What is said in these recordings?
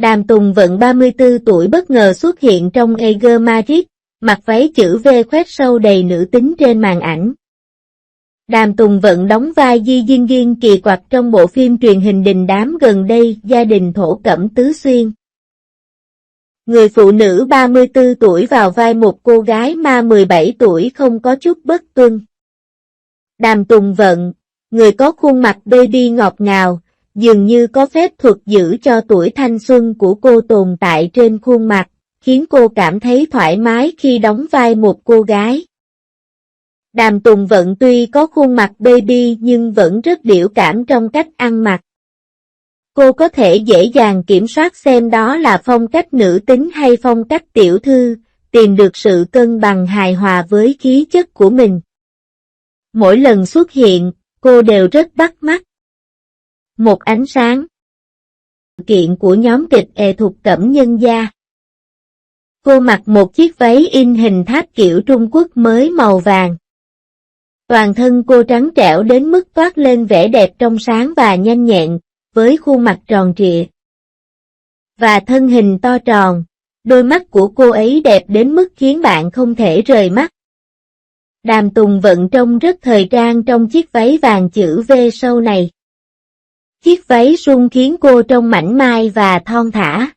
Đàm Tùng Vận 34 tuổi bất ngờ xuất hiện trong Eger Madrid, mặc váy chữ V khoét sâu đầy nữ tính trên màn ảnh. Đàm Tùng Vận đóng vai Di Dinh Duyên kỳ quặc trong bộ phim truyền hình đình đám gần đây Gia đình thổ cẩm Tứ Xuyên. Người phụ nữ 34 tuổi vào vai một cô gái ma 17 tuổi không có chút bất tuân. Đàm Tùng Vận, người có khuôn mặt baby ngọt ngào, dường như có phép thuật giữ cho tuổi thanh xuân của cô tồn tại trên khuôn mặt, khiến cô cảm thấy thoải mái khi đóng vai một cô gái. Đàm Tùng Vận tuy có khuôn mặt baby nhưng vẫn rất biểu cảm trong cách ăn mặc. Cô có thể dễ dàng kiểm soát xem đó là phong cách nữ tính hay phong cách tiểu thư, tìm được sự cân bằng hài hòa với khí chất của mình. Mỗi lần xuất hiện, cô đều rất bắt mắt. Một ánh sáng. Sự kiện của nhóm kịch nghệ thuật Cẩm Nhân Gia. Cô mặc một chiếc váy in hình tháp kiểu Trung Quốc mới màu vàng. Toàn thân cô trắng trẻo đến mức toát lên vẻ đẹp trong sáng và nhanh nhẹn, với khuôn mặt tròn trịa và thân hình to tròn, đôi mắt của cô ấy đẹp đến mức khiến bạn không thể rời mắt. Đàm Tùng Vận trông rất thời trang trong chiếc váy vàng chữ V sâu này. Chiếc váy suông khiến cô trông mảnh mai và thon thả.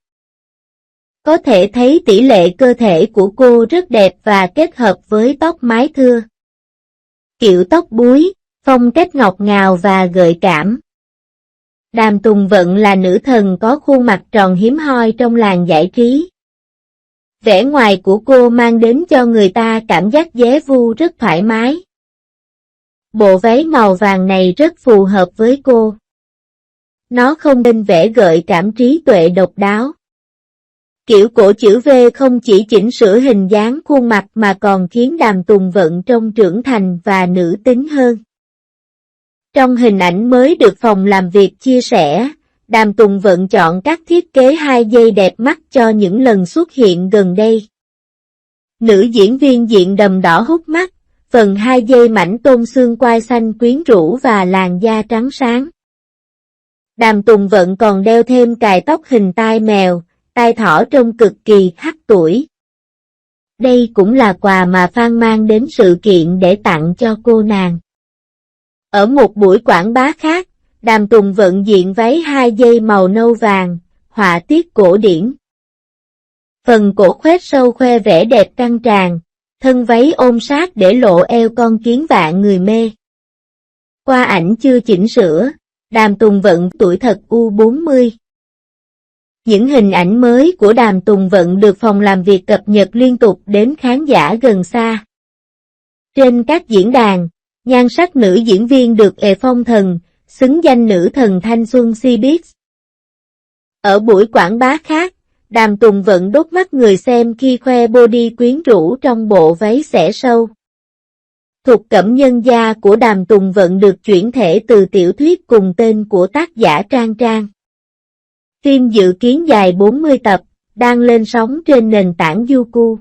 Có thể thấy tỷ lệ cơ thể của cô rất đẹp và kết hợp với tóc mái thưa. Kiểu tóc búi, phong cách ngọt ngào và gợi cảm. Đàm Tùng Vận là nữ thần có khuôn mặt tròn hiếm hoi trong làng giải trí. Vẻ ngoài của cô mang đến cho người ta cảm giác dễ vu rất thoải mái. Bộ váy màu vàng này rất phù hợp với cô. Nó không nên vẻ gợi cảm trí tuệ độc đáo. Kiểu cổ chữ V không chỉ chỉnh sửa hình dáng khuôn mặt mà còn khiến Đàm Tùng Vận trông trưởng thành và nữ tính hơn. Trong hình ảnh mới được phòng làm việc chia sẻ, Đàm Tùng Vận chọn các thiết kế 2 giây đẹp mắt cho những lần xuất hiện gần đây. Nữ diễn viên diện đầm đỏ hút mắt, phần 2 giây mảnh tôn xương quai xanh quyến rũ và làn da trắng sáng. Đàm Tùng Vận còn đeo thêm cài tóc hình tai mèo, tai thỏ trông cực kỳ hắc tuổi. Đây cũng là quà mà fan mang đến sự kiện để tặng cho cô nàng. Ở một buổi quảng bá khác, Đàm Tùng Vận diện váy 2 giây màu nâu vàng, họa tiết cổ điển. Phần cổ khoét sâu khoe vẻ đẹp căng tràn, thân váy ôm sát để lộ eo con kiến vạn người mê. Qua ảnh chưa chỉnh sửa, Đàm Tùng Vận tuổi thật U40. Những hình ảnh mới của Đàm Tùng Vận được phòng làm việc cập nhật liên tục đến khán giả gần xa. Trên các diễn đàn, nhan sắc nữ diễn viên được phong thần, xứng danh nữ thần thanh xuân Cbiz. Ở buổi quảng bá khác, Đàm Tùng Vận đốt mắt người xem khi khoe body quyến rũ trong bộ váy xẻ sâu. Thục Cẩm Nhân Gia của Đàm Tùng Vận được chuyển thể từ tiểu thuyết cùng tên của tác giả Trang Trang. Phim dự kiến dài 40 tập, đang lên sóng trên nền tảng Youku.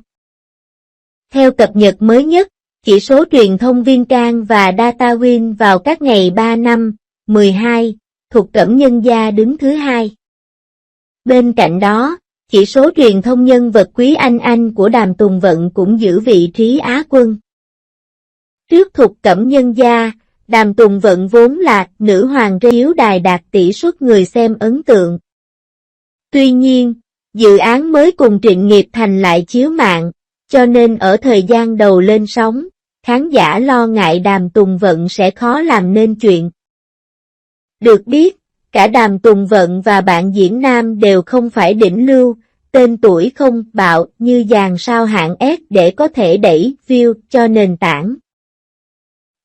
Theo cập nhật mới nhất, chỉ số truyền thông Vincam và DataWin vào các ngày 3, 5, 12, Thục Cẩm Nhân Gia đứng thứ 2. Bên cạnh đó, chỉ số truyền thông nhân vật quý anh của Đàm Tùng Vận cũng giữ vị trí Á quân. Trước Thục Cẩm Nhân Gia, Đàm Tùng Vận vốn là nữ hoàng chiếu đài đạt tỷ suất người xem ấn tượng. Tuy nhiên, dự án mới cùng Trịnh Nghiệp Thành lại chiếu mạng, cho nên ở thời gian đầu lên sóng, khán giả lo ngại Đàm Tùng Vận sẽ khó làm nên chuyện. Được biết, cả Đàm Tùng Vận và bạn diễn nam đều không phải đỉnh lưu, tên tuổi không bạo như dàn sao hạng S để có thể đẩy view cho nền tảng.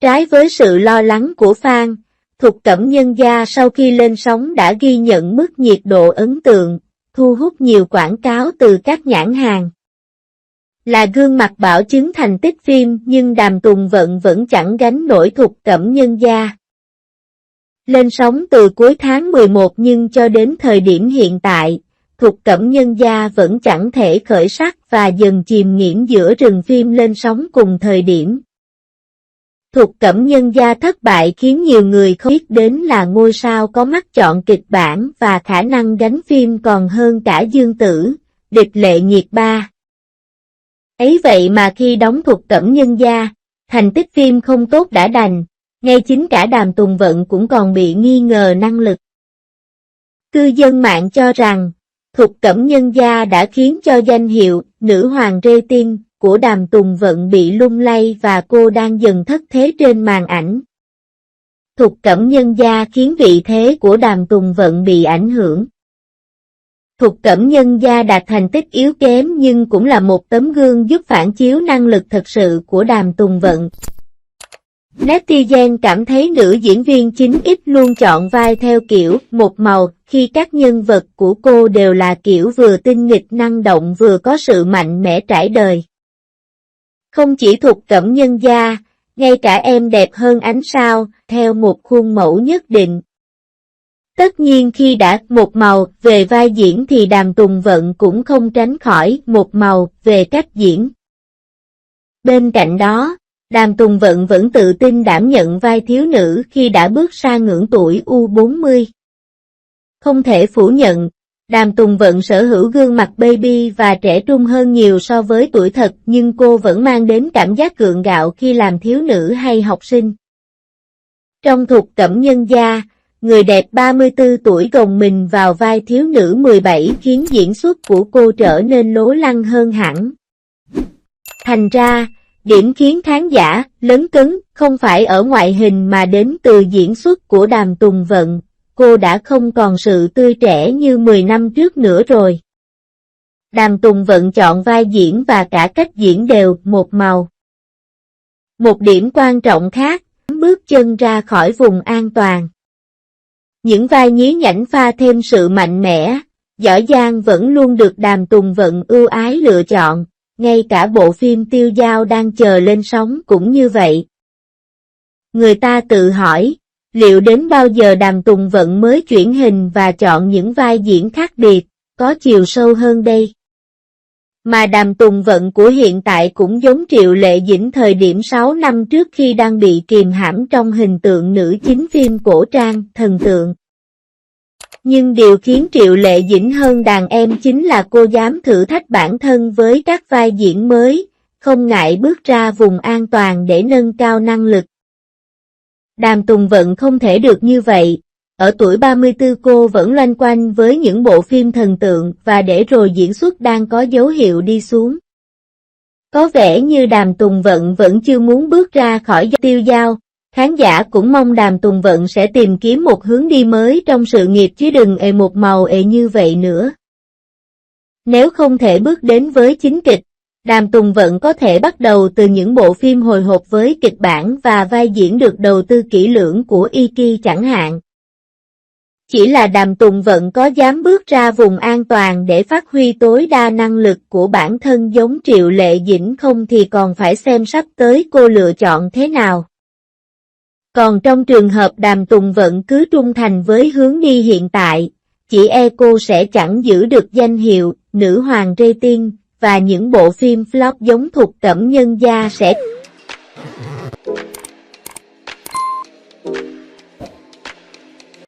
Trái với sự lo lắng của fan, Thục Cẩm Nhân Gia sau khi lên sóng đã ghi nhận mức nhiệt độ ấn tượng, thu hút nhiều quảng cáo từ các nhãn hàng. Là gương mặt bảo chứng thành tích phim nhưng Đàm Tùng Vận vẫn chẳng gánh nổi Thục Cẩm Nhân Gia. Lên sóng từ cuối tháng 11 nhưng cho đến thời điểm hiện tại, Thục Cẩm Nhân Gia vẫn chẳng thể khởi sắc và dần chìm nghiễm giữa rừng phim lên sóng cùng thời điểm. Thục Cẩm Nhân Gia thất bại khiến nhiều người không biết đến là ngôi sao có mắt chọn kịch bản và khả năng gánh phim còn hơn cả Dương Tử, Địch Lệ Nhiệt ba. Ấy vậy mà khi đóng Thục Cẩm Nhân Gia, thành tích phim không tốt đã đành, ngay chính cả Đàm Tùng Vận cũng còn bị nghi ngờ năng lực. Cư dân mạng cho rằng, Thục Cẩm Nhân Gia đã khiến cho danh hiệu nữ hoàng rating của Đàm Tùng Vận bị lung lay và cô đang dần thất thế trên màn ảnh. Thục Cẩm Nhân Gia khiến vị thế của Đàm Tùng Vận bị ảnh hưởng. Thục Cẩm Nhân Gia đạt thành tích yếu kém nhưng cũng là một tấm gương giúp phản chiếu năng lực thật sự của Đàm Tùng Vận. Netizen cảm thấy nữ diễn viên chính ít luôn chọn vai theo kiểu một màu khi các nhân vật của cô đều là kiểu vừa tinh nghịch năng động vừa có sự mạnh mẽ trải đời. Không chỉ Thục Cẩm Nhân Gia, ngay cả Em Đẹp Hơn Ánh Sao, theo một khuôn mẫu nhất định. Tất nhiên khi đã một màu về vai diễn thì Đàm Tùng Vận cũng không tránh khỏi một màu về cách diễn. Bên cạnh đó, Đàm Tùng Vận vẫn tự tin đảm nhận vai thiếu nữ khi đã bước xa ngưỡng tuổi U40. Không thể phủ nhận, Đàm Tùng Vận sở hữu gương mặt baby và trẻ trung hơn nhiều so với tuổi thật nhưng cô vẫn mang đến cảm giác gượng gạo khi làm thiếu nữ hay học sinh. Trong Thục Cẩm Nhân Gia, người đẹp 34 tuổi gồng mình vào vai thiếu nữ 17 khiến diễn xuất của cô trở nên lố lăng hơn hẳn. Thành ra, điểm khiến khán giả lấn cấn không phải ở ngoại hình mà đến từ diễn xuất của Đàm Tùng Vận, cô đã không còn sự tươi trẻ như 10 năm trước nữa rồi. Đàm Tùng Vận chọn vai diễn và cả cách diễn đều một màu. Một điểm quan trọng khác, bước chân ra khỏi vùng an toàn. Những vai nhí nhảnh pha thêm sự mạnh mẽ, giỏi giang vẫn luôn được Đàm Tùng Vận ưu ái lựa chọn, ngay cả bộ phim Tiêu Dao đang chờ lên sóng cũng như vậy. Người ta tự hỏi, liệu đến bao giờ Đàm Tùng Vận mới chuyển hình và chọn những vai diễn khác biệt, có chiều sâu hơn đây? Mà Đàm Tùng Vận của hiện tại cũng giống Triệu Lệ Dĩnh thời điểm 6 năm trước khi đang bị kìm hãm trong hình tượng nữ chính phim cổ trang, thần tượng. Nhưng điều khiến Triệu Lệ Dĩnh hơn đàn em chính là cô dám thử thách bản thân với các vai diễn mới, không ngại bước ra vùng an toàn để nâng cao năng lực. Đàm Tùng Vận không thể được như vậy, ở tuổi 34 cô vẫn loanh quanh với những bộ phim thần tượng và để rồi diễn xuất đang có dấu hiệu đi xuống. Có vẻ như Đàm Tùng Vận vẫn chưa muốn bước ra khỏi Tiêu Dao, khán giả cũng mong Đàm Tùng Vận sẽ tìm kiếm một hướng đi mới trong sự nghiệp chứ đừng một màu như vậy nữa. Nếu không thể bước đến với chính kịch, Đàm Tùng Vận có thể bắt đầu từ những bộ phim hồi hộp với kịch bản và vai diễn được đầu tư kỹ lưỡng của Iki chẳng hạn. Chỉ là Đàm Tùng Vận có dám bước ra vùng an toàn để phát huy tối đa năng lực của bản thân giống Triệu Lệ Dĩnh không thì còn phải xem sắp tới cô lựa chọn thế nào. Còn trong trường hợp Đàm Tùng Vận cứ trung thành với hướng đi hiện tại, chỉ cô sẽ chẳng giữ được danh hiệu nữ hoàng rating và những bộ phim flop giống Thục Cẩm Nhân Gia sẽ